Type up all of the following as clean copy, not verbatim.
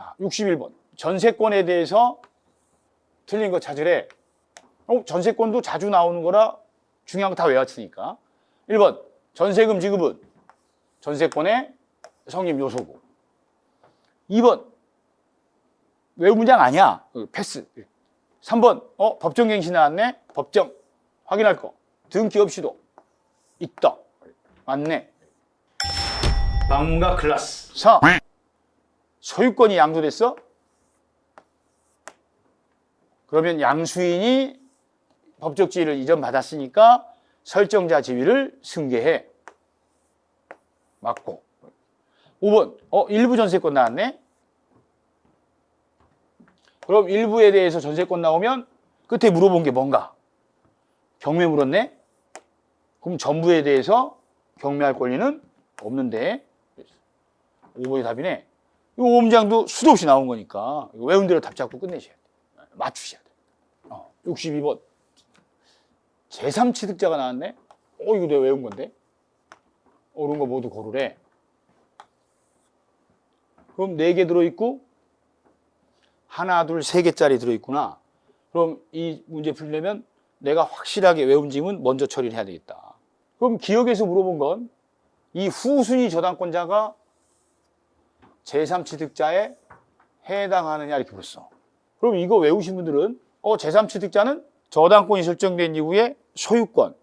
자, 61번. 전세권에 대해서 틀린 거 찾으래. 전세권도 자주 나오는 거라 중요한 거 다 외웠으니까. 1번. 전세금 지급은 전세권의 성립 요소고. 2번. 외우 문장 아니야. 패스. 3번. 법정갱신 나왔네. 법정. 확인할 거. 등기 없이도 있다. 맞네. 방문가 클라스. 4. 소유권이 양도됐어? 그러면 양수인이 법적 지위를 이전받았으니까 설정자 지위를 승계해. 맞고. 5번. 일부 전세권 나왔네. 그럼 일부에 대해서 전세권 나오면 끝에 물어본 게 뭔가? 경매 물었네? 그럼 전부에 대해서 경매할 권리는 없는데. 5번이 답이네. 이 5문장도 수도 없이 나온 거니까 외운 대로 답 잡고 끝내셔야 돼. 맞추셔야 돼. 62번. 제3취득자가 나왔네? 이거 내가 외운 건데? 옳은 거 모두 고르래. 그럼 4개 들어있고, 하나, 둘, 3개짜리 들어있구나. 그럼 이 문제 풀려면 내가 확실하게 외운 짐은 먼저 처리를 해야 되겠다. 그럼 기억에서 물어본 건 이 후순위 저당권자가 제3취득자에 해당하느냐 이렇게 물었어. 그럼 이거 외우신 분들은 제3취득자는 저당권이 설정된 이후에 소유권,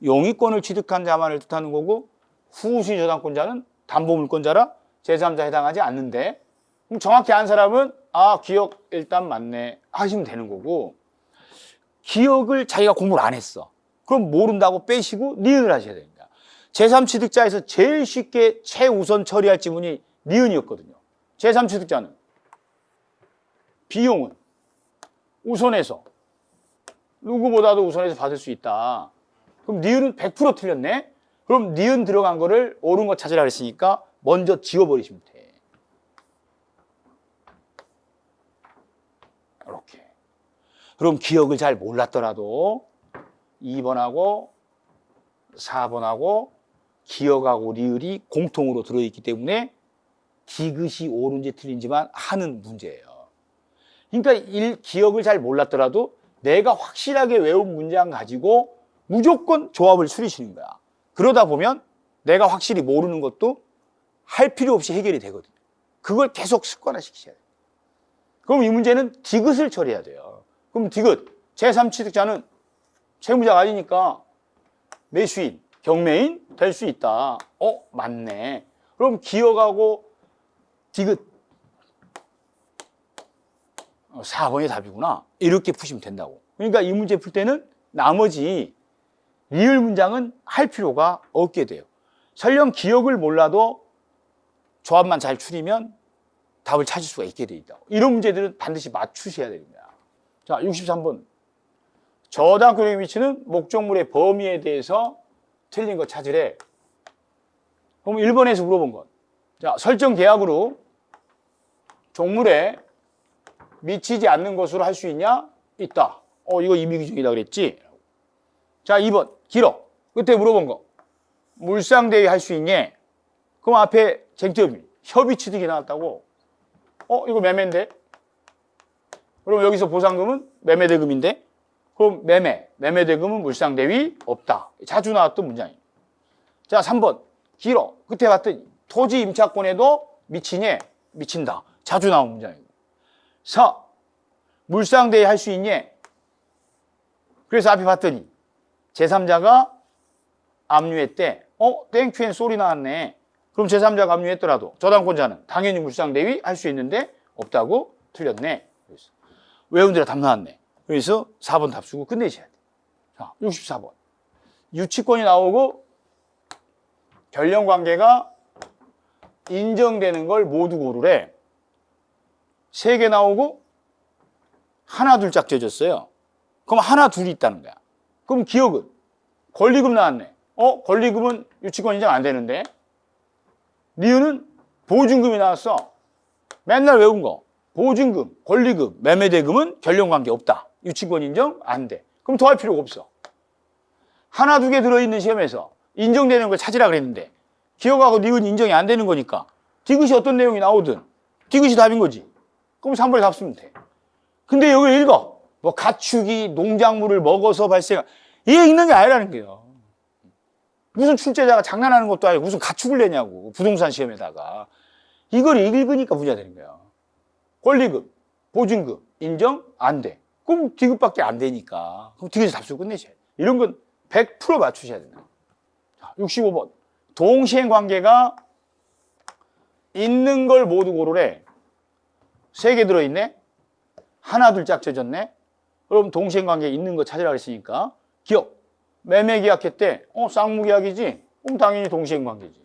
용의권을 취득한 자만을 뜻하는 거고 후순위 저당권자는 담보물권자라 제3자에 해당하지 않는데 그럼 정확히 안 사람은 기억 일단 맞네 하시면 되는 거고 기억을 자기가 공부를 안 했어. 그럼 모른다고 빼시고 니은을 하셔야 됩니다. 제3취득자에서 제일 쉽게 최우선 처리할 지문이 니은이었거든요. 제3취득자는 비용은 우선해서 누구보다도 우선해서 받을 수 있다. 그럼 니은은 100% 틀렸네? 그럼 니은 들어간 거를 옳은 거 찾으라 그랬으니까 먼저 지워버리시면 돼. 이렇게. 그럼 기억을 잘 몰랐더라도 2번하고 4번하고 기억하고 리을이 공통으로 들어있기 때문에 디귿이 옳은지 틀린지만 하는 문제예요. 그러니까 기억을 잘 몰랐더라도 내가 확실하게 외운 문장 가지고 무조건 조합을 추리시는 거야. 그러다 보면 내가 확실히 모르는 것도 할 필요 없이 해결이 되거든요. 그걸 계속 습관화시키셔야 돼요. 그럼 이 문제는 디귿을 처리해야 돼요. 그럼 디귿, 제3취득자는 채무자가 아니니까 매수인, 경매인 될 수 있다. 맞네. 그럼 기억하고 디귿 4번이 답이구나. 이렇게 푸시면 된다고. 그러니까 이 문제 풀 때는 나머지 리을 문장은 할 필요가 없게 돼요. 설령 기억을 몰라도 조합만 잘 추리면 답을 찾을 수가 있게 돼 있다. 이런 문제들은 반드시 맞추셔야 됩니다. 자, 63번. 저당권의 위치는 목적물의 범위에 대해서 틀린 거 찾으래. 그럼 1번에서 물어본 건. 자, 설정 계약으로 종물에 미치지 않는 것으로 할 수 있냐? 있다. 이거 임의규정이다 그랬지? 자, 2번. 길어. 그때 물어본 거. 물상대위 할 수 있냐? 그럼 앞에 쟁점이 협의 취득이 나왔다고. 이거 매매인데? 그럼 여기서 보상금은 매매대금인데? 그럼 매매대금은 물상대위 없다. 자주 나왔던 문장이에요. 자, 3번. 길어. 끝에 봤더니 토지 임차권에도 미치냐? 미친다. 자주 나온 문장이고. 4. 물상대위 할 수 있냐? 그래서 앞에 봤더니 제3자가 압류했대. 땡큐엔 쏘리 나왔네. 그럼 제3자가 압류했더라도 저당권자는 당연히 물상대위 할 수 있는데 없다고 틀렸네. 그래서 외운 대로 답 나왔네. 그래서 4번 답 쓰고 끝내셔야 돼. 자, 64번. 유치권이 나오고 결령관계가 인정되는 걸 모두 고르래. 3개 나오고 하나 둘 짝 져졌어요. 그럼 하나 둘이 있다는 거야. 그럼 기억은? 권리금 나왔네. 권리금은 유치권 인정 안 되는데. 니은은 보증금이 나왔어. 맨날 외운 거. 보증금, 권리금, 매매대금은 결령관계 없다. 유치권 인정 안 돼. 그럼 더 할 필요가 없어. 하나 두 개 들어있는 시험에서 인정되는 걸 찾으라 그랬는데 기억하고 니은 인정이 안 되는 거니까 디귿이 어떤 내용이 나오든 디귿이 답인 거지. 그럼 3번에 답 쓰면 돼. 근데 여기 읽어. 뭐 가축이 농작물을 먹어서 발생한, 이게 읽는 게 아니라는 거예요. 무슨 출제자가 장난하는 것도 아니고 무슨 가축을 내냐고, 부동산 시험에다가. 이걸 읽으니까 문제가 되는 거야. 권리금, 보증금, 인정? 안 돼. 그럼 디귿밖에 안 되니까. 그럼 디귿에서 답 쓰고 끝내셔야 돼. 이런 건 100% 맞추셔야 된다. 65번. 동시행 관계가 있는 걸 모두 고르래. 3개 들어있네? 하나, 둘 짝져졌네? 그럼 동시행 관계 있는 거 찾으라 그랬으니까. 기억. 매매 계약했대. 쌍무 계약이지? 그럼 당연히 동시행 관계지.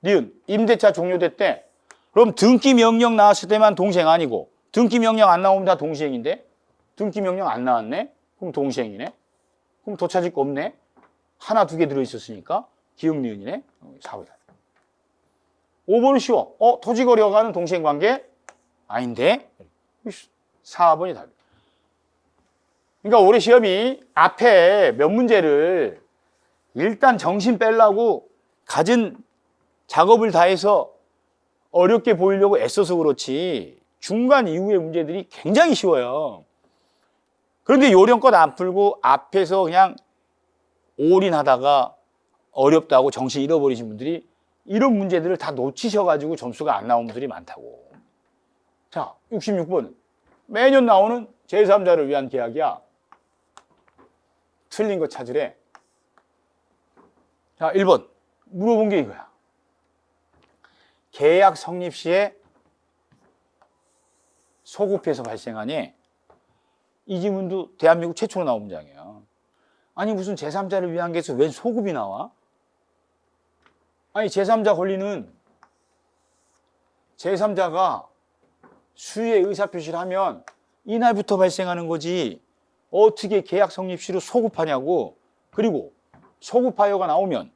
니은. 임대차 종료됐대. 그럼 등기 명령 나왔을 때만 동시행 아니고, 등기 명령 안 나오면 다 동시행인데? 등기 명령 안 나왔네? 그럼 동시행이네? 그럼 더 찾을 거 없네? 하나, 2개 들어있었으니까 기억 니은이네? 4번이다. 5번은 쉬워. 토지 거래가는 동시행 관계? 아닌데? 4번이 답이야. 그러니까 올해 시험이 앞에 몇 문제를 일단 정신 빼려고 갖은 작업을 다해서 어렵게 보이려고 애써서 그렇지 중간 이후의 문제들이 굉장히 쉬워요. 그런데 요령껏 안 풀고 앞에서 그냥 올인하다가 어렵다고 정신 잃어버리신 분들이 이런 문제들을 다 놓치셔가지고 점수가 안 나온 분들이 많다고. 자, 66번은 매년 나오는 제3자를 위한 계약이야. 틀린 거 찾으래. 자, 1번. 물어본 게 이거야. 계약 성립 시에 소급해서 발생하니? 이 질문도 대한민국 최초로 나온 문장이에요. 아니 무슨 제3자를 위한 게서 왜 소급이 나와? 아니 제3자 권리는 제3자가 수의의 의사표시를 하면 이날부터 발생하는 거지 어떻게 계약 성립 시로 소급하냐고. 그리고 소급하여가 나오면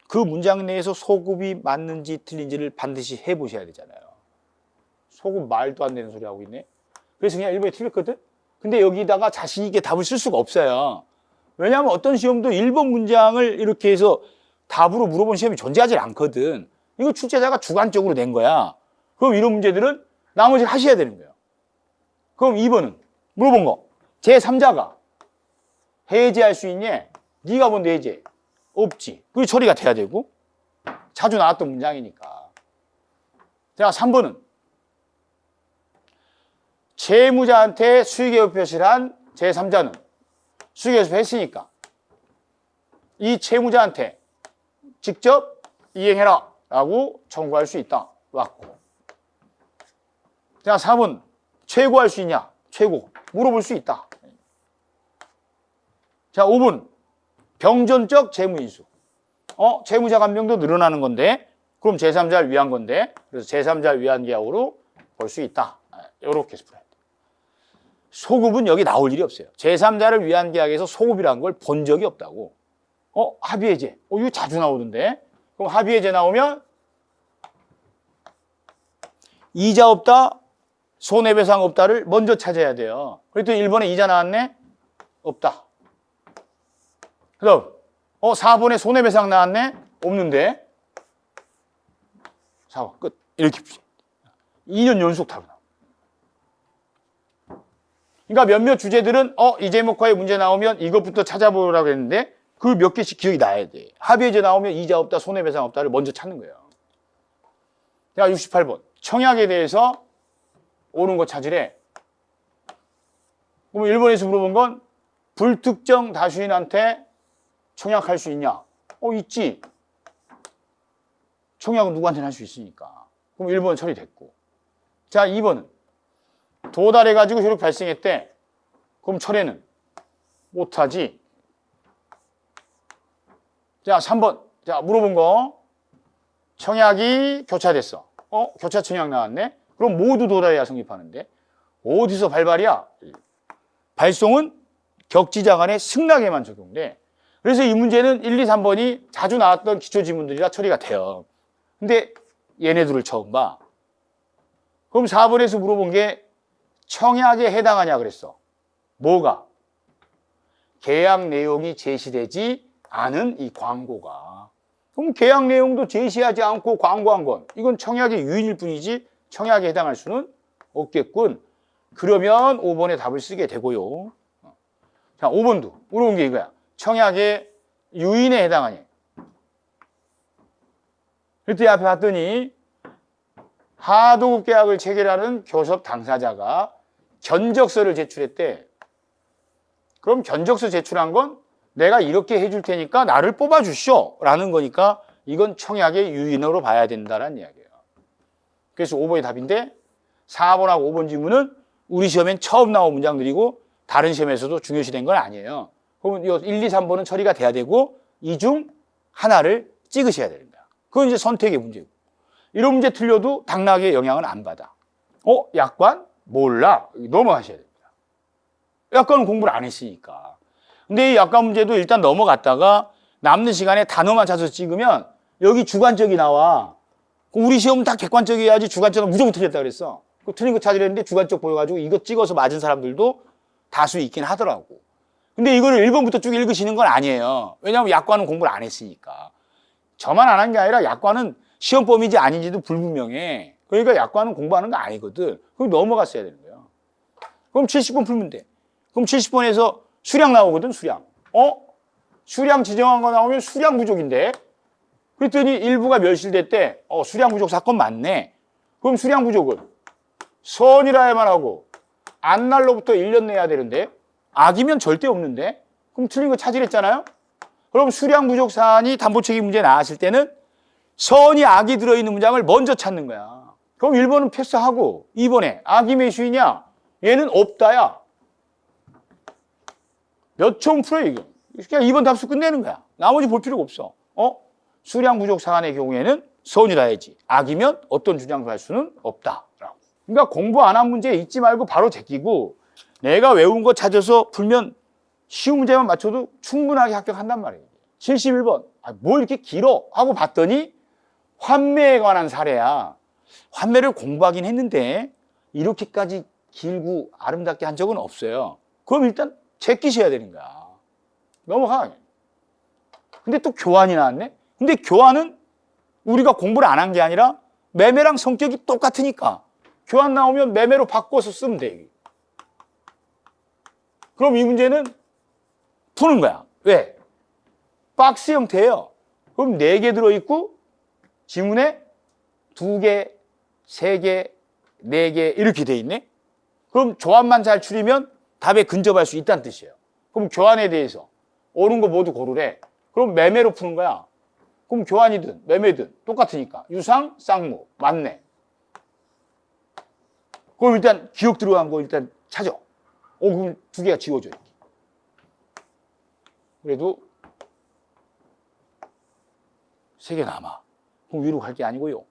그 문장 내에서 소급이 맞는지 틀린지를 반드시 해보셔야 되잖아요. 소급 말도 안 되는 소리 하고 있네. 그래서 그냥 1번이 틀렸거든? 근데 여기다가 자신 있게 답을 쓸 수가 없어요. 왜냐하면 어떤 시험도 1번 문장을 이렇게 해서 답으로 물어본 시험이 존재하지 않거든. 이거 출제자가 주관적으로 낸 거야. 그럼 이런 문제들은 나머지를 하셔야 되는 거예요. 그럼 2번은 물어본 거. 제3자가 해제할 수 있냐? 네가 뭔데 해제? 없지. 그게 처리가 돼야 되고 자주 나왔던 문장이니까. 자, 3번은 채무자한테 수익개업 표시를 한 제3자는 수익개업 했으니까 이 채무자한테 직접 이행해라 라고 청구할 수 있다. 왔고. 자, 4번 최고할 수 있냐? 최고. 물어볼 수 있다. 자, 5번 병전적 채무인수. 채무자 한 명도 늘어나는 건데 그럼 제3자를 위한 건데 그래서 제3자를 위한 계약으로 볼 수 있다. 이렇게 해서 풀어야 돼. 소급은 여기 나올 일이 없어요. 제3자를 위한 계약에서 소급이라는 걸 본 적이 없다고. 합의해제. 이거 자주 나오던데. 그럼 합의해제 나오면 이자 없다, 손해배상 없다를 먼저 찾아야 돼요. 그랬더니 1번에 이자 나왔네? 없다. 그 다음 4번에 손해배상 나왔네? 없는데. 4번 끝. 이렇게 푸시. 2년 연속 답이 나와. 그러니까 몇몇 주제들은 이 제목화에 문제 나오면 이것부터 찾아보라고 했는데 그 몇 개씩 기억이 나야 돼. 합의해제 나오면 이자 없다, 손해배상 없다를 먼저 찾는 거예요. 자, 68번. 청약에 대해서 오는 거 찾으래. 그럼 1번에서 물어본 건 불특정 다수인한테 청약할 수 있냐? 있지. 청약은 누구한테나 할 수 있으니까. 그럼 1번 처리됐고. 자, 2번은 도달해가지고 효력 발생했대. 그럼 철회는 못하지. 자, 3번. 자, 물어본 거. 청약이 교차됐어. 교차 청약 나왔네. 그럼 모두 도달해야 성립하는데. 어디서 발발이야? 발송은 격지자 간의 승낙에만 적용돼. 그래서 이 문제는 1, 2, 3번이 자주 나왔던 기초지문들이라 처리가 돼요. 근데 얘네들을 처음 봐. 그럼 4번에서 물어본 게 청약에 해당하냐 그랬어. 뭐가? 계약 내용이 제시되지 않은 이 광고가. 그럼 계약 내용도 제시하지 않고 광고한 건 이건 청약의 유인일 뿐이지 청약에 해당할 수는 없겠군. 그러면 5번의 답을 쓰게 되고요. 자, 5번도 물어본 게 이거야. 청약의 유인에 해당하니. 그때 앞에 봤더니 하도급 계약을 체결하는 교섭 당사자가 견적서를 제출했대. 그럼 견적서 제출한 건 내가 이렇게 해줄 테니까 나를 뽑아주시오 라는 거니까 이건 청약의 유인으로 봐야 된다는 이야기예요. 그래서 5번이 답인데 4번하고 5번 질문은 우리 시험엔 처음 나온 문장들이고 다른 시험에서도 중요시된 건 아니에요. 그러면 1, 2, 3번은 처리가 돼야 되고 이 중 하나를 찍으셔야 됩니다. 그건 이제 선택의 문제고. 이런 문제 틀려도 당락에 영향은 안 받아. 약관? 몰라. 넘어가셔야 됩니다. 약관은 공부를 안 했으니까. 근데 이 약관 문제도 일단 넘어갔다가 남는 시간에 단어만 찾아서 찍으면 여기 주관적이 나와. 우리 시험은 다 객관적이어야지 주관적은 무조건 틀렸다 그랬어. 틀린 거 찾으려는데 주관적 보여가지고 이거 찍어서 맞은 사람들도 다수 있긴 하더라고. 근데 이거를 1번부터 쭉 읽으시는 건 아니에요. 왜냐하면 약관은 공부를 안 했으니까. 저만 안 한 게 아니라 약관은 시험 범위인지 아닌지도 불분명해. 그러니까 약관은 공부하는 거 아니거든. 그럼 넘어갔어야 되는 거야. 그럼 70번 풀면 돼. 그럼 70번에서 수량 나오거든, 수량. 수량 지정한 거 나오면 수량 부족인데? 그랬더니 일부가 멸실됐대. 수량 부족 사건 맞네. 그럼 수량 부족은 선이라야만 하고 안 날로부터 1년 내야 되는데 악이면 절대 없는데? 그럼 틀린 거 찾으랬잖아요? 그럼 수량 부족 사안이 담보책임 문제 나왔을 때는 선이 악이 들어있는 문장을 먼저 찾는 거야. 그럼 1번은 패스하고 2번에 악이 매수이냐? 얘는 없다야. 몇 점 풀어 이거. 그냥 2번 답수 끝내는 거야. 나머지 볼 필요가 없어. 수량 부족 사안의 경우에는 선이라 해야지. 악이면 어떤 주장도 할 수는 없다라고. 그러니까 공부 안 한 문제 잊지 말고 바로 제끼고 내가 외운 거 찾아서 풀면 쉬운 문제만 맞춰도 충분하게 합격한단 말이에요. 71번. 뭐 이렇게 길어? 하고 봤더니 환매에 관한 사례야. 환매를 공부하긴 했는데 이렇게까지 길고 아름답게 한 적은 없어요. 그럼 일단 제끼셔야 되는 거야. 넘어가. 근데 또 교환이 나왔네? 근데 교환은 우리가 공부를 안 한 게 아니라 매매랑 성격이 똑같으니까 교환 나오면 매매로 바꿔서 쓰면 돼. 그럼 이 문제는 푸는 거야. 왜? 박스 형태예요. 그럼 4개 들어있고 지문에 2개, 3개, 4개 이렇게 돼 있네. 그럼 조합만 잘 추리면 답에 근접할 수 있다는 뜻이에요. 그럼 교환에 대해서 옳은 거 모두 고르래. 그럼 매매로 푸는 거야. 그럼 교환이든 매매든 똑같으니까 유상, 쌍무, 맞네. 그럼 일단 기억 들어간 거 일단 찾아. 그럼 2개가 지워져 이렇게. 그래도 3개 남아. 그럼 위로 갈 게 아니고요.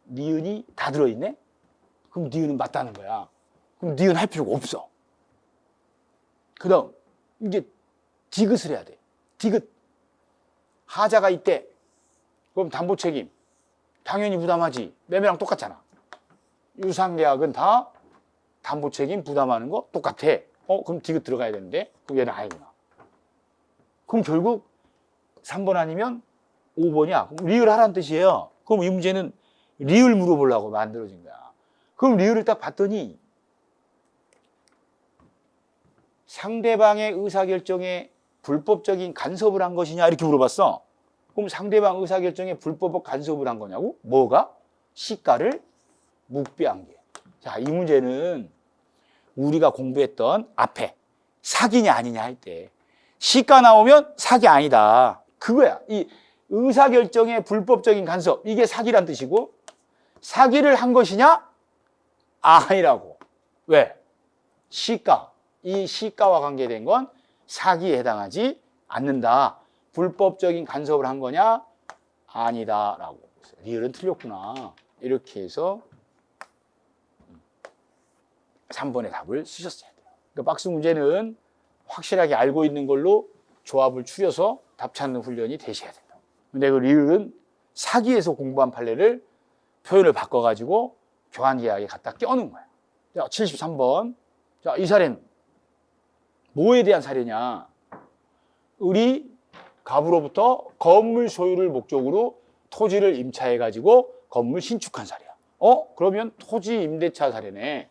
니은이 다 들어있네? 그럼 니은은 맞다는 거야. 그럼 니은 할 필요가 없어. 그 다음 이제 디귿을 해야 돼. 디귿. 하자가 있대. 그럼 담보책임 당연히 부담하지. 매매랑 똑같잖아. 유상계약은 다 담보책임 부담하는 거 똑같아. 그럼 디귿 들어가야 되는데 그럼 얘는 아니구나. 그럼 결국 3번 아니면 5번이야. 그럼 리을 하라는 뜻이에요. 그럼 이 문제는 리을 물어보려고 만들어진 거야. 그럼 리을을 딱 봤더니 상대방의 의사결정에 불법적인 간섭을 한 것이냐 이렇게 물어봤어. 그럼 상대방 의사결정에 불법 간섭을 한 거냐고? 뭐가? 시가를 묵비한 게. 자, 이 문제는 우리가 공부했던 앞에 사기냐 아니냐 할 때 시가 나오면 사기 아니다. 그거야. 이 의사결정의 불법적인 간섭 이게 사기란 뜻이고 사기를 한 것이냐? 아니라고. 왜? 시가. 이 시가와 관계된 건 사기에 해당하지 않는다. 불법적인 간섭을 한 거냐? 아니다라고. 리을은 틀렸구나. 이렇게 해서 3번의 답을 쓰셨어야 돼요. 그러니까 박스 문제는 확실하게 알고 있는 걸로 조합을 추려서 답 찾는 훈련이 되셔야 된다. 근데 그 리을은 사기에서 공부한 판례를 표현을 바꿔가지고 교환계약에 갖다 껴놓은 거야. 자, 73번. 자, 이 사례는 뭐에 대한 사례냐? 을이 갑으로부터 건물 소유를 목적으로 토지를 임차해가지고 건물 신축한 사례야. 그러면 토지 임대차 사례네.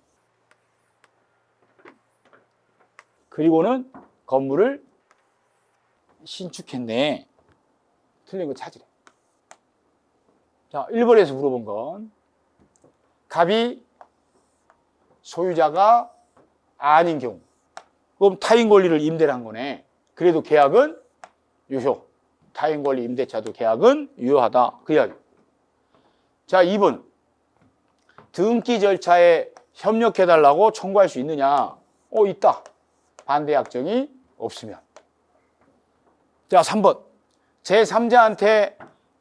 그리고는 건물을 신축했네. 틀린 거 찾으래. 자, 1번에서 물어본 건 갑이 소유자가 아닌 경우. 그럼 타인 권리를 임대를 한 거네. 그래도 계약은 유효. 타인 권리 임대차도 계약은 유효하다. 그 이야기. 자, 2번. 등기 절차에 협력해달라고 청구할 수 있느냐? 있다. 반대 약정이 없으면. 자, 3번. 제3자한테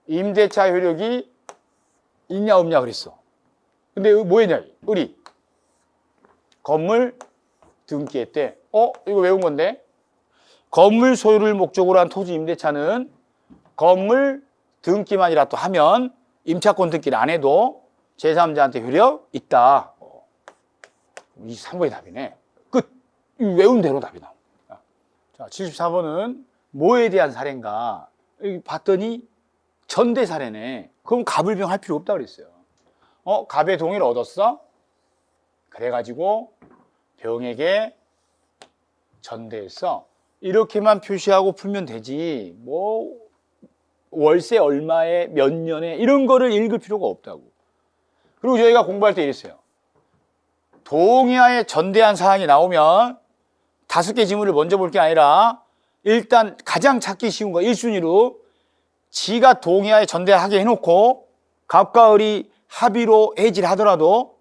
임대차 효력이 있냐 없냐 그랬어. 근데 뭐 했냐? 의리. 건물 등기했대. 이거 외운 건데. 건물 소유를 목적으로 한 토지 임대차는 건물 등기만이라 또 하면 임차권 등기를 안 해도 제3자한테 효력 있다. 이 3번이 답이네. 끝. 외운 대로 답이 나옵니다. 자, 74번은 뭐에 대한 사례인가? 여기 봤더니 전대 사례네. 그럼 갑을 병할 필요 없다 그랬어요. 갑의 동의를 얻었어? 그래가지고 병에게 전대했어. 이렇게만 표시하고 풀면 되지. 뭐 월세 얼마에 몇 년에 이런 거를 읽을 필요가 없다고. 그리고 저희가 공부할 때 이랬어요. 동의하에 전대한 사항이 나오면 5개 지문을 먼저 볼 게 아니라 일단 가장 찾기 쉬운 거 1순위로 지가 동의하에 전대하게 해놓고 갑과 을이 합의로 해지를 하더라도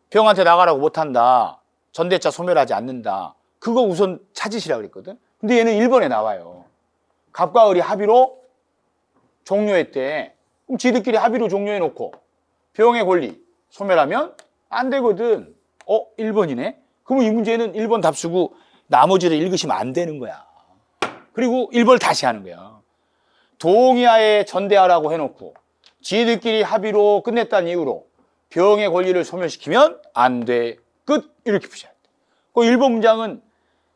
병한테 나가라고 못한다. 전대차 소멸하지 않는다. 그거 우선 찾으시라 그랬거든. 근데 얘는 1번에 나와요. 갑과 을이 합의로 종료했대. 그럼 지들끼리 합의로 종료해놓고 병의 권리 소멸하면 안 되거든. 1번이네. 그러면 이 문제는 1번 답 쓰고 나머지를 읽으시면 안 되는 거야. 그리고 1번을 다시 하는 거야. 동의하에 전대하라고 해놓고 지들끼리 합의로 끝냈다는 이유로 병의 권리를 소멸시키면 안 돼. 끝. 이렇게 푸셔야 돼. 그 1번 문장은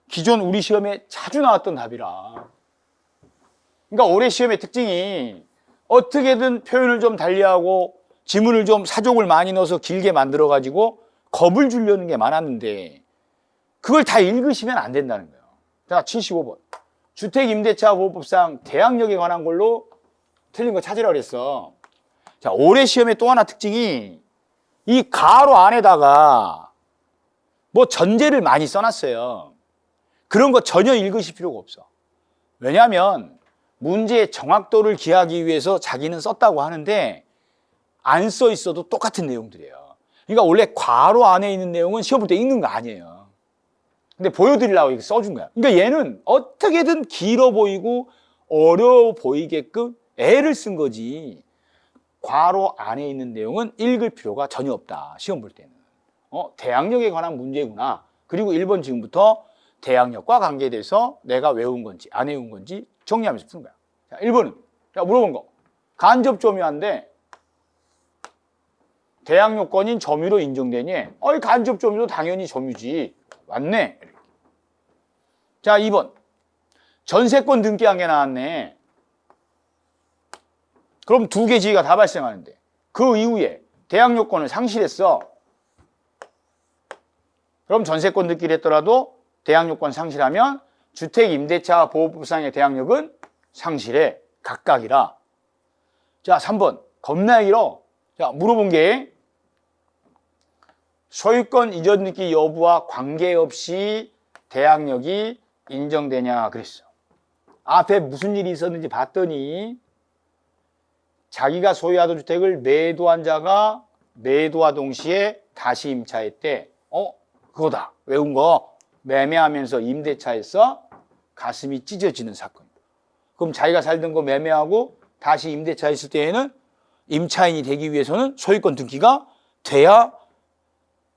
기존 우리 시험에 자주 나왔던 답이라. 그러니까 올해 시험의 특징이 어떻게든 표현을 좀 달리하고 지문을 좀 사족을 많이 넣어서 길게 만들어가지고 겁을 주려는 게 많았는데 그걸 다 읽으시면 안 된다는 거예요. 자, 75번. 주택임대차보호법상 대항력에 관한 걸로 틀린 거 찾으라고 그랬어. 자, 올해 시험의 또 하나 특징이 이 가로 안에다가 뭐 전제를 많이 써놨어요. 그런 거 전혀 읽으실 필요가 없어. 왜냐하면 문제의 정확도를 기하기 위해서 자기는 썼다고 하는데 안 써 있어도 똑같은 내용들이에요. 그러니까 원래 괄호 안에 있는 내용은 시험 볼 때 읽는 거 아니에요. 근데 보여드리려고 이렇게 써준 거야. 그러니까 얘는 어떻게든 길어 보이고 어려워 보이게끔 애를 쓴 거지. 괄호 안에 있는 내용은 읽을 필요가 전혀 없다. 시험 볼 때는. 대항력에 관한 문제구나. 그리고 1번 지금부터 대항력과 관계돼서 내가 외운 건지 안 외운 건지 정리하면서 푸는 거야. 자, 1번은 자, 물어본 거. 간접 점유한데 대항요건인 점유로 인정되니? 간접 점유도 당연히 점유지. 맞네. 자, 2번. 전세권 등기한 게 나왔네. 그럼 2개 지위가 다 발생하는데 그 이후에 대항요건을 상실했어. 그럼 전세권 등기를 했더라도 대항요건 상실하면 주택임대차 보호법상의 대항력은 상실해. 각각이라. 자, 3번. 겁나 길어. 자, 물어본 게 소유권 이전 등기 여부와 관계없이 대항력이 인정되냐 그랬어. 앞에 무슨 일이 있었는지 봤더니 자기가 소유하던 주택을 매도한 자가 매도와 동시에 다시 임차했대. 그거다. 외운 거. 매매하면서 임대차에서 가슴이 찢어지는 사건. 그럼 자기가 살던 거 매매하고 다시 임대차 했을 때에는 임차인이 되기 위해서는 소유권 등기가 돼야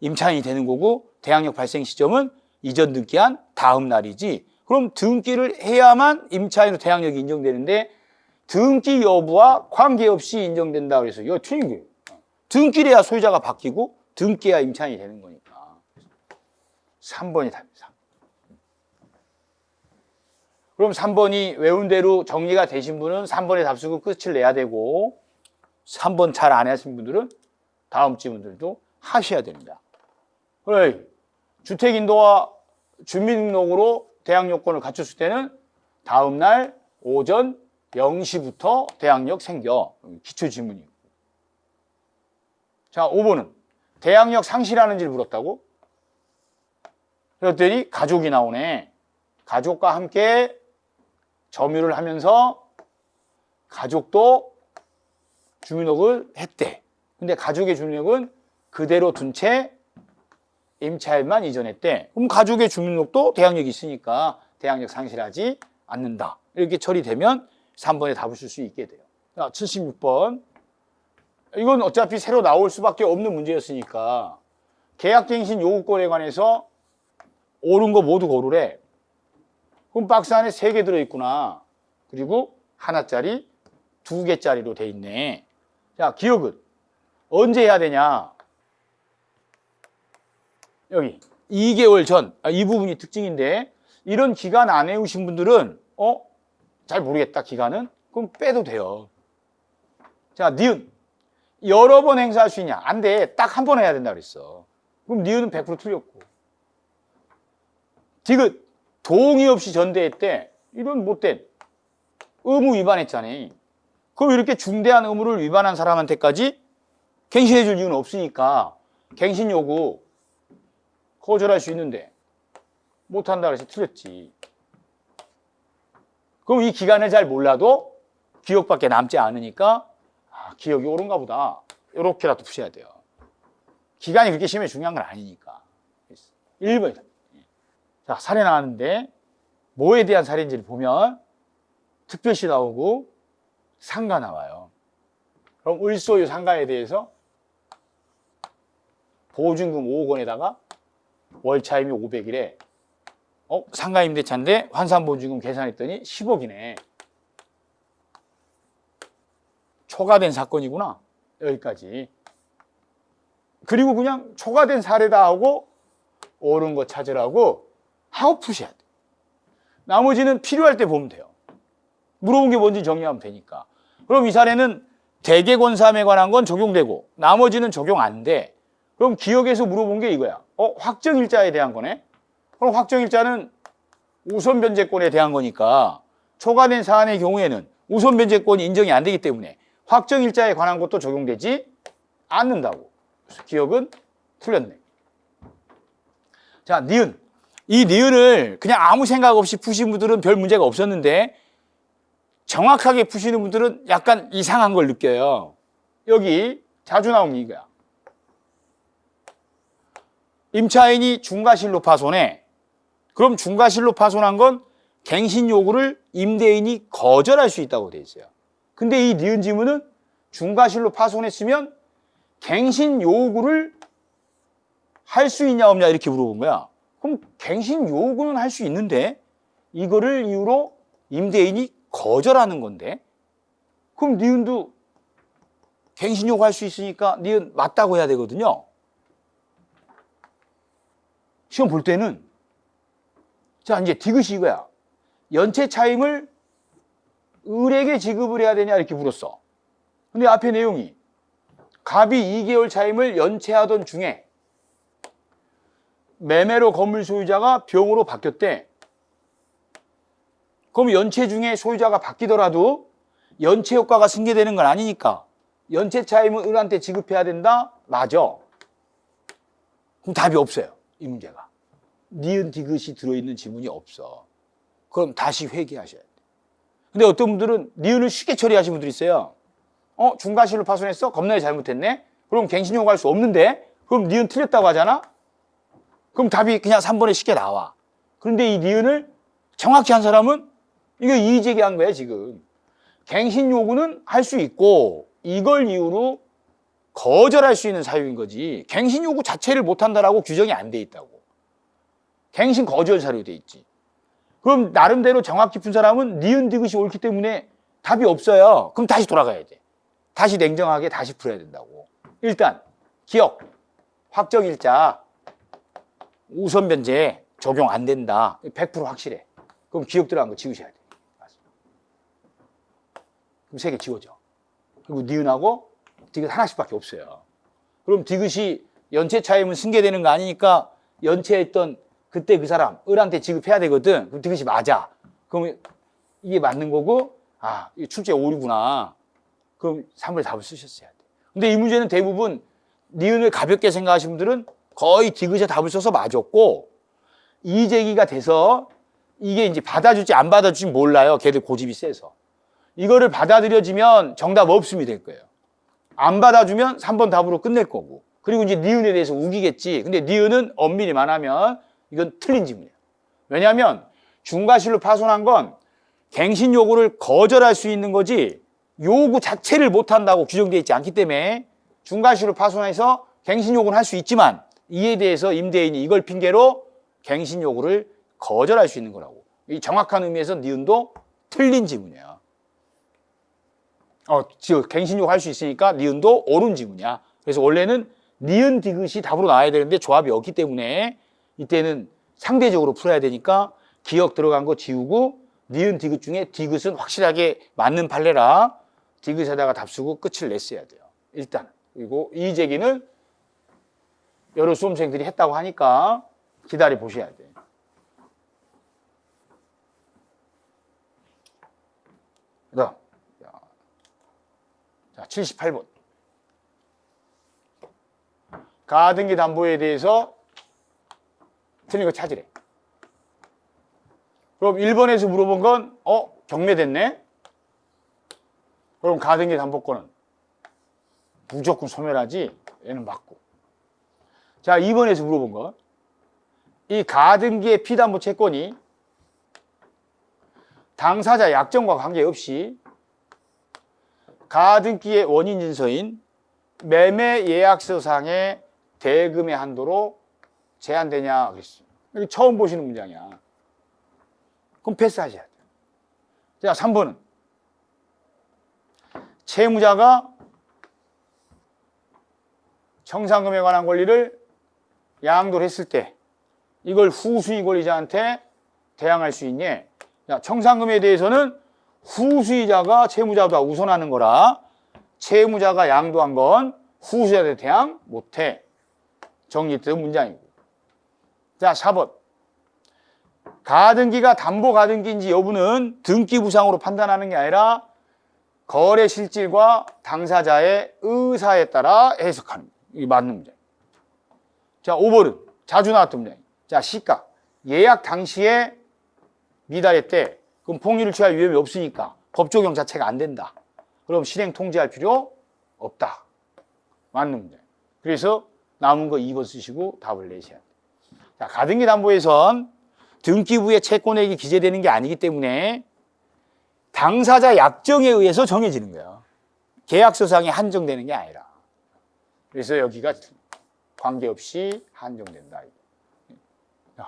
임차인이 되는 거고 대항력 발생 시점은 이전 등기한 다음 날이지. 그럼 등기를 해야만 임차인으로 대항력이 인정되는데 등기 여부와 관계없이 인정된다 그래서 이거 틀린 거예요. 등기를 해야 소유자가 바뀌고 등기해야 임차인이 되는 거니까. 3번이 답입니다. 그럼 3번이 외운 대로 정리가 되신 분은 3번의 답 쓰고 끝을 내야 되고 3번 잘 안 하신 분들은 다음 질문들도 하셔야 됩니다. 그래, 주택인도와 주민등록으로 대학 요건을 갖췄을 때는 다음날 오전 0시부터 대학력 생겨. 기초지문이고. 자, 5번은 대학력 상실하는지를 물었다고? 그랬더니 가족이 나오네. 가족과 함께 점유를 하면서 가족도 주민등록을 했대. 근데 가족의 주민등록은 그대로 둔 채 임차인만 이전했대. 그럼 가족의 주민등록도 대학력이 있으니까 대학력 상실하지 않는다. 이렇게 처리되면 3번에 답을 쓸 수 있게 돼요. 자, 76번. 이건 어차피 새로 나올 수밖에 없는 문제였으니까 계약갱신 요구권에 관해서 옳은 거 모두 고르래. 그럼 박스 안에 3개 들어있구나. 그리고 하나짜리, 2개짜리로 돼 있네. 자, 기억은 언제 해야 되냐? 여기 2개월 전, 이 부분이 특징인데 이런 기간 안 해오신 분들은 잘 모르겠다 기간은? 그럼 빼도 돼요. 자, 니은 여러 번 행사할 수 있냐? 안 돼. 딱 한 번 해야 된다 그랬어. 그럼 니은은 100% 틀렸고. 디귿 동의 없이 전대했대. 이런 못된 의무 위반했잖아. 그럼 이렇게 중대한 의무를 위반한 사람한테까지 갱신해 줄 이유는 없으니까 갱신 요구 거절할 수 있는데 못한다 그래서 틀렸지. 그럼 이 기간을 잘 몰라도 기억밖에 남지 않으니까 기억이 옳은가 보다. 이렇게라도 푸셔야 돼요. 기간이 그렇게 심해 중요한 건 아니니까. 1번이다. 자, 사례 나왔는데 뭐에 대한 사례인지를 보면 특별시 나오고 상가 나와요. 그럼 을소유 상가에 대해서 보증금 5억 원에다가 월차임이 500이래. 상가 임대차인데 환산보증금 계산했더니 10억이네. 초과된 사건이구나. 여기까지. 그리고 그냥 초과된 사례다 하고 옳은 거 찾으라고 하고 푸셔야 돼. 나머지는 필요할 때 보면 돼요. 물어본 게 뭔지 정리하면 되니까. 그럼 이 사례는 대개권삼에 관한 건 적용되고 나머지는 적용 안 돼. 그럼 기억에서 물어본 게 이거야. 확정일자에 대한 거네. 그럼 확정일자는 우선 변제권에 대한 거니까 초과된 사안의 경우에는 우선 변제권이 인정이 안 되기 때문에 확정일자에 관한 것도 적용되지 않는다고. 그래서 기억은 틀렸네. 자, 니은. 이 니은을 그냥 아무 생각 없이 푸신 분들은 별 문제가 없었는데 정확하게 푸시는 분들은 약간 이상한 걸 느껴요. 여기 자주 나온 게 이거야. 임차인이 중과실로 파손해. 그럼 중과실로 파손한 건 갱신 요구를 임대인이 거절할 수 있다고 돼 있어요. 근데 이 니은 지문은 중과실로 파손했으면 갱신 요구를 할 수 있냐 없냐 이렇게 물어본 거야. 그럼 갱신 요구는 할 수 있는데 이거를 이유로 임대인이 거절하는 건데 그럼 니은도 갱신 요구 할 수 있으니까 니은 맞다고 해야 되거든요. 시험 볼 때는 자 이제 디귿이 이거야. 연체 차임을 을에게 지급을 해야 되냐 이렇게 물었어. 근데 앞에 내용이 갑이 2개월 차임을 연체하던 중에 매매로 건물 소유자가 병으로 바뀌었대. 그럼 연체 중에 소유자가 바뀌더라도 연체 효과가 승계되는 건 아니니까 연체 차임을 을한테 지급해야 된다? 맞아. 그럼 답이 없어요. 이 문제가. 니은 디귿이 들어있는 지문이 없어. 그럼 다시 회귀하셔야 돼. 근데 어떤 분들은 니은을 쉽게 처리하시는 분들이 있어요. 중과실로 파손했어? 겁나게 잘못했네? 그럼 갱신 요구할 수 없는데? 그럼 니은 틀렸다고 하잖아? 그럼 답이 그냥 3번에 쉽게 나와. 그런데 이 니은을 정확히 한 사람은 이거 이의 제기한 거야 지금. 갱신 요구는 할 수 있고 이걸 이유로 거절할 수 있는 사유인 거지. 갱신 요구 자체를 못한다라고 규정이 안 돼 있다고. 갱신 거절 사유로 돼 있지. 그럼 나름대로 정확히 푼 사람은 니은 디귿이 옳기 때문에 답이 없어요. 그럼 다시 돌아가야 돼. 다시 냉정하게 다시 풀어야 된다고. 일단 기억, 확정일자, 우선 변제 적용 안 된다. 100% 확실해. 그럼 기억 들어간 거 지우셔야 돼. 그럼 3개 지워져. 그리고 니은하고 디귿 하나씩밖에 없어요. 그럼 그럼 디귿이 연체 차이면 승계되는 거 아니니까 연체했던 그때 그 사람 을한테 지급해야 되거든. 그럼 디귿이 맞아. 그럼 이게 맞는 거고, 아, 이게 출제 오류구나. 그럼 3번 답을 쓰셨어야 돼. 근데 이 문제는 대부분 니은을 가볍게 생각하시는 분들은 거의 디귿에 답을 써서 맞았고, 이재기가 돼서 이게 이제 받아줄지 안 받아줄지 몰라요. 걔들 고집이 세서. 이거를 받아들여지면 정답 없음이 될 거예요. 안 받아주면 3번 답으로 끝낼 거고. 그리고 이제 니은에 대해서 우기겠지. 근데 니은은 엄밀히만 하면 이건 틀린 질문이에요. 왜냐하면 중과실로 파손한 건 갱신 요구를 거절할 수 있는 거지 요구 자체를 못한다고 규정되어 있지 않기 때문에 중과실로 파손해서 갱신 요구는 할 수 있지만 이에 대해서 임대인이 이걸 핑계로 갱신 요구를 거절할 수 있는 거라고. 이 정확한 의미에서 니은도 틀린 지문이야. 지금 갱신 요구 할 수 있으니까 니은도 옳은 지문이야. 그래서 원래는 니은 디귿이 답으로 나와야 되는데 조합이 없기 때문에 이때는 상대적으로 풀어야 되니까 기억 들어간 거 지우고 니은 디귿 중에 디귿은 확실하게 맞는 판례라 디귿에다가 답 쓰고 끝을 냈어야 돼요. 일단. 그리고 이 제기는 여러 수험생들이 했다고 하니까 기다려 보셔야 돼. 그다음 자, 78번. 가등기 담보에 대해서 틀린 거 찾으래. 그럼 1번에서 물어본 건 경매됐네? 그럼 가등기 담보권은 무조건 소멸하지. 얘는 맞고. 자, 2번에서 물어본 건 이 가등기의 피담보 채권이 당사자 약정과 관계없이 가등기의 원인 진서인 매매 예약서상의 대금의 한도로 제한되냐 그랬어요. 이거 처음 보시는 문장이야. 그럼 패스하셔야 돼요. 자, 3번은 채무자가 청산금에 관한 권리를 양도를 했을 때 이걸 후수익 권리자한테 대항할 수 있니? 자, 청산금에 대해서는 후수이자가 채무자보다 우선하는 거라 채무자가 양도한 건 후수자한테 대항 못해. 정리된 문장이고. 자, 4번. 가등기가 담보 가등기인지 여부는 등기부상으로 판단하는 게 아니라 거래 실질과 당사자의 의사에 따라 해석하는 거예요. 이게 맞는 문장. 자, 5번은 자주 나왔던 문장. 자, 시가. 예약 당시에 미달했대. 그럼 폭리를 취할 위험이 없으니까 법 적용 자체가 안 된다. 그럼 실행 통지할 필요 없다. 맞는 문장. 그래서 남은 거 2번 쓰시고 답을 내셔야 돼요. 자, 가등기 담보에선 등기부의 채권액이 기재되는 게 아니기 때문에 당사자 약정에 의해서 정해지는 거예요. 계약서상에 한정되는 게 아니라. 그래서 여기가 관계없이 한정된다.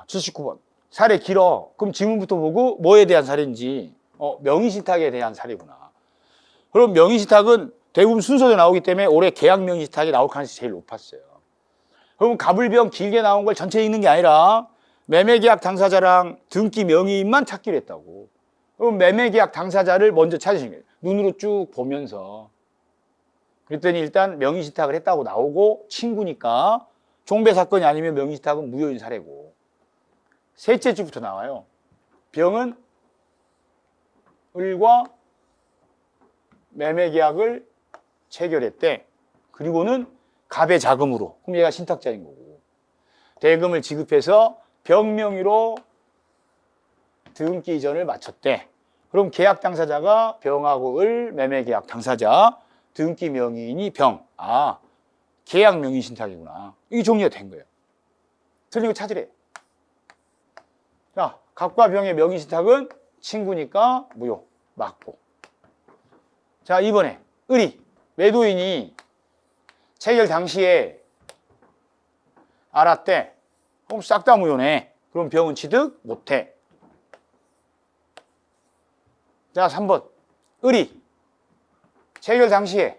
79번. 사례 길어. 그럼 지문부터 보고 뭐에 대한 사례인지. 명의신탁에 대한 사례구나. 그럼 명의신탁은 대부분 순서대로 나오기 때문에 올해 계약 명의신탁이 나올 가능성이 제일 높았어요. 그럼 갑을병 길게 나온 걸 전체 읽는 게 아니라 매매계약 당사자랑 등기 명의인만 찾기로 했다고. 그럼 매매계약 당사자를 먼저 찾으신 거예요. 눈으로 쭉 보면서. 그랬더니 일단 명의신탁을 했다고 나오고 친구니까 종배사건이 아니면 명의신탁은 무효인 사례고. 셋째 주부터 나와요. 병은 을과 매매계약을 체결했대. 그리고는 갑의 자금으로. 그럼 얘가 신탁자인 거고. 대금을 지급해서 병 명의로 등기 이전을 마쳤대. 그럼 계약 당사자가 병하고 을, 매매계약 당사자, 등기 명의인이 병. 아, 계약 명의 신탁이구나. 이게 정리가 된 거예요. 틀린 거 찾으래. 자, 갑과 병의 명의 신탁은 친구니까 무효. 맞고. 자, 이번에 을이 매도인이 체결 당시에 알았대. 그럼 싹 다 무효네. 그럼 병은 취득 못해. 자, 3번. 을이 체결 당시에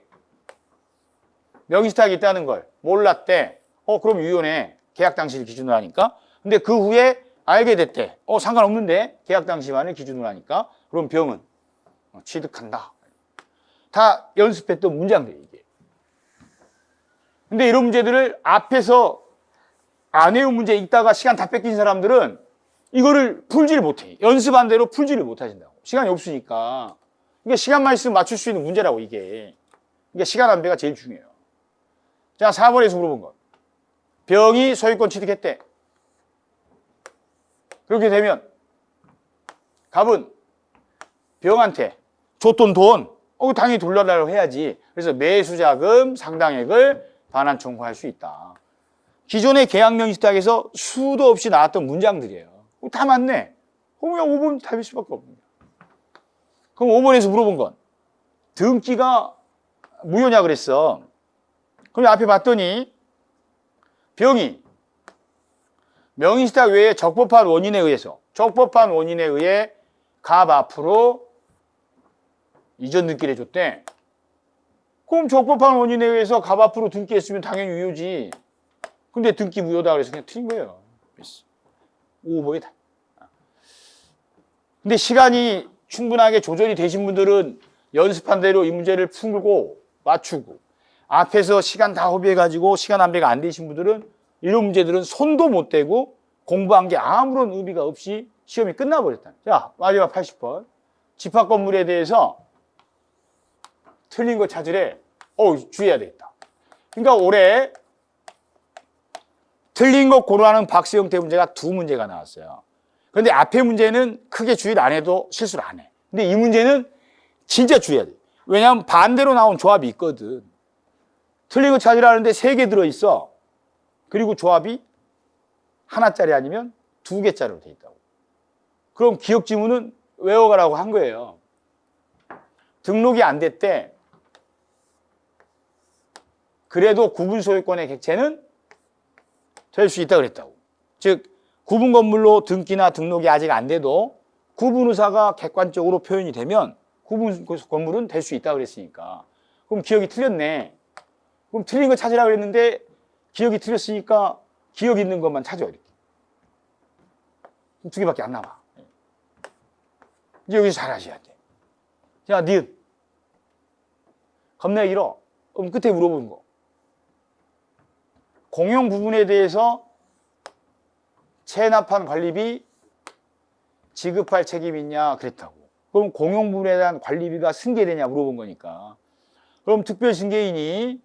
명의신탁이 있다는 걸 몰랐대. 그럼 유효네. 계약 당시를 기준으로 하니까. 근데 그 후에 알게 됐대. 상관없는데 계약 당시만을 기준으로 하니까. 그럼 병은 취득한다. 다 연습했던 문장들이 이게. 근데 이런 문제들을 앞에서 안 외운 문제 읽다가 시간 다 뺏긴 사람들은 이거를 풀지를 못해. 연습한 대로 풀지를 못하신다고. 시간이 없으니까. 그러니까 시간만 있으면 맞출 수 있는 문제라고, 이게. 그러니까 시간 안배가 제일 중요해요. 자, 4번에서 물어본 것. 병이 소유권 취득했대. 그렇게 되면 갑은 병한테 줬던 돈, 당연히 돌려달라고 해야지. 그래서 매수자금 상당액을 반환 청구할 수 있다. 기존의 계약명시탁에서 수도 없이 나왔던 문장들이에요. 다 맞네. 그냥 5번 답일 수밖에 없는 거야. 그럼 5번에서 물어본 건 등기가 무효냐 그랬어. 그럼 앞에 봤더니 병이 명의신탁 외에 적법한 원인에 의해 갑 앞으로 이전 등기를 해줬대. 그럼 적법한 원인에 의해서 갑 앞으로 등기했으면 당연히 유효지. 근데 등기 무효다 그래서 그냥 틀린 거예요. 5번이다. 근데 시간이 충분하게 조절이 되신 분들은 연습한 대로 이 문제를 풀고 맞추고, 앞에서 시간 다 허비해가지고 시간 안배가 안 되신 분들은 이런 문제들은 손도 못 대고 공부한 게 아무런 의미가 없이 시험이 끝나버렸다. 자, 마지막 80번. 집합 건물에 대해서 틀린 거 찾으래. 주의해야 되겠다. 그러니까 올해 틀린 거 고르라는 박스 형태 문제가 2문제가 나왔어요. 그런데 앞에 문제는 크게 주의를 안 해도 실수를 안 해. 근데 이 문제는 진짜 주의해야 돼. 왜냐하면 반대로 나온 조합이 있거든. 틀린 거 찾으라는데 3개 들어있어. 그리고 조합이 하나짜리 아니면 2개짜리로 돼 있다고. 그럼 기억 지문은 외워가라고 한 거예요. 등록이 안 됐대. 그래도 구분 소유권의 객체는 될 수 있다 그랬다고. 즉 구분 건물로 등기나 등록이 아직 안 돼도 구분 의사가 객관적으로 표현이 되면 구분 건물은 될 수 있다 그랬으니까. 그럼 기억이 틀렸네. 그럼 틀린 거 찾으라고 그랬는데 기억이 틀렸으니까 기억 있는 것만 찾아, 이렇게. 2개밖에 안 남아. 이제 여기서 잘 하셔야 돼. 자, 니은. 겁나 길어. 그럼 끝에 물어보는 거. 공용 부분에 대해서 체납한 관리비 지급할 책임이 있냐 그랬다고. 그럼 공용 부분에 대한 관리비가 승계되냐 물어본 거니까. 그럼 특별 승계인이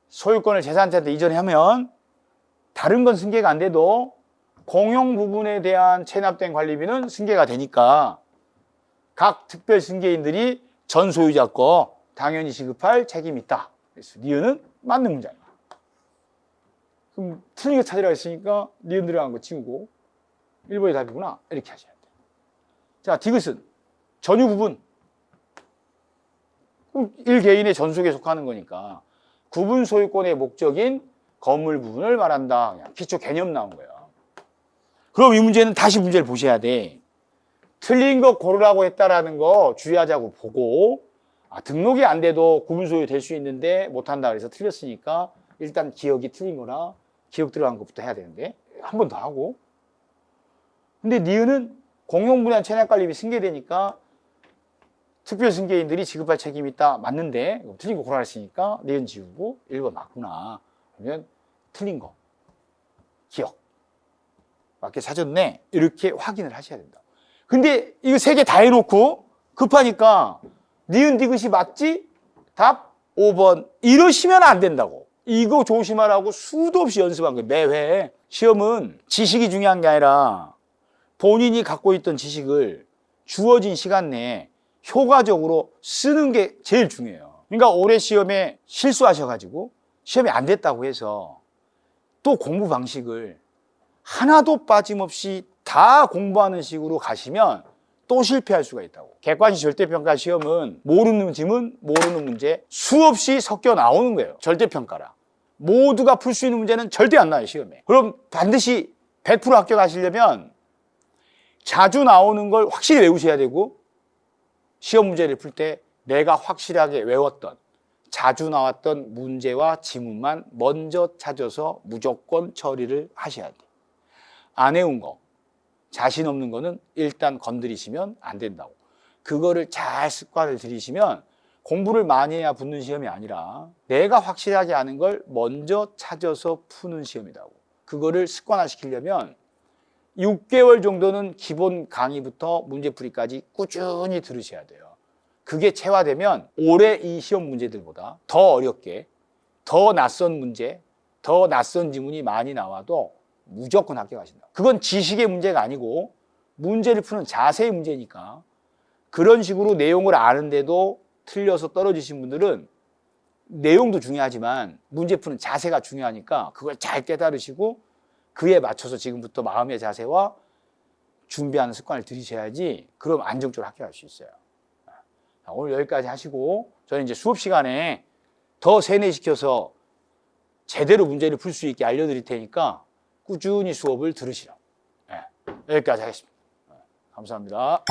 소유권을 제3자한테 이전하면 다른 건 승계가 안 돼도 공용 부분에 대한 체납된 관리비는 승계가 되니까 각 특별 승계인들이 전 소유자 거 당연히 지급할 책임이 있다. 그래서 니은은 맞는 문장이야. 그럼 틀린 거 찾으라고 했으니까 니은 들어간 거 지우고 1번이 답이구나. 이렇게 하셔야 돼요. 자, 디귿은 전유 부분. 그럼 1개인의 전속에 속하는 거니까 구분 소유권의 목적인 건물 부분을 말한다. 그냥 기초 개념 나온 거야. 그럼 이 문제는 다시 문제를 보셔야 돼. 틀린 거 고르라고 했다라는 거 주의하자고 보고, 등록이 안 돼도 구분 소유 될 수 있는데 못한다 그래서 틀렸으니까 일단 기억이 틀린 거나 기억 들어간 것부터 해야 되는데 한 번 더 하고. 근데 니은은 공용분야 체납관리비 승계되니까 특별 승계인들이 지급할 책임이 있다. 맞는데 틀린 거 고르라 했으니까 니은 지우고 1번 맞구나. 그러면 틀린 거 기억 맞게 찾았네. 이렇게 확인을 하셔야 된다. 근데 이거 3개 다 해놓고 급하니까 니은 디귿이 맞지? 답 5번. 이러시면 안 된다고. 이거 조심하라고 수도 없이 연습한 거예요. 매회. 시험은 지식이 중요한 게 아니라 본인이 갖고 있던 지식을 주어진 시간 내에 효과적으로 쓰는 게 제일 중요해요. 그러니까 올해 시험에 실수하셔가지고 시험이 안 됐다고 해서 또 공부 방식을 하나도 빠짐없이 다 공부하는 식으로 가시면 또 실패할 수가 있다고. 객관식 절대평가 시험은 모르는 지문, 모르는 문제 수없이 섞여 나오는 거예요. 절대평가라. 모두가 풀 수 있는 문제는 절대 안 나와요, 시험에. 그럼 반드시 100% 합격하시려면 자주 나오는 걸 확실히 외우셔야 되고, 시험 문제를 풀 때 내가 확실하게 외웠던 자주 나왔던 문제와 지문만 먼저 찾아서 무조건 처리를 하셔야 돼요. 안 외운 거, 자신 없는 거는 일단 건드리시면 안 된다고. 그거를 잘 습관을 들이시면 공부를 많이 해야 붙는 시험이 아니라 내가 확실하게 아는 걸 먼저 찾아서 푸는 시험이라고. 그거를 습관화시키려면 6개월 정도는 기본 강의부터 문제풀이까지 꾸준히 들으셔야 돼요. 그게 체화되면 올해 이 시험 문제들보다 더 어렵게, 더 낯선 문제, 더 낯선 지문이 많이 나와도 무조건 합격하신다. 그건 지식의 문제가 아니고 문제를 푸는 자세의 문제니까. 그런 식으로 내용을 아는데도 틀려서 떨어지신 분들은 내용도 중요하지만 문제 푸는 자세가 중요하니까 그걸 잘 깨달으시고 그에 맞춰서 지금부터 마음의 자세와 준비하는 습관을 들이셔야지 그럼 안정적으로 합격할 수 있어요. 오늘 여기까지 하시고 저는 이제 수업 시간에 더 세뇌시켜서 제대로 문제를 풀 수 있게 알려드릴 테니까 꾸준히 수업을 들으시라고. 여기까지 하겠습니다. 감사합니다.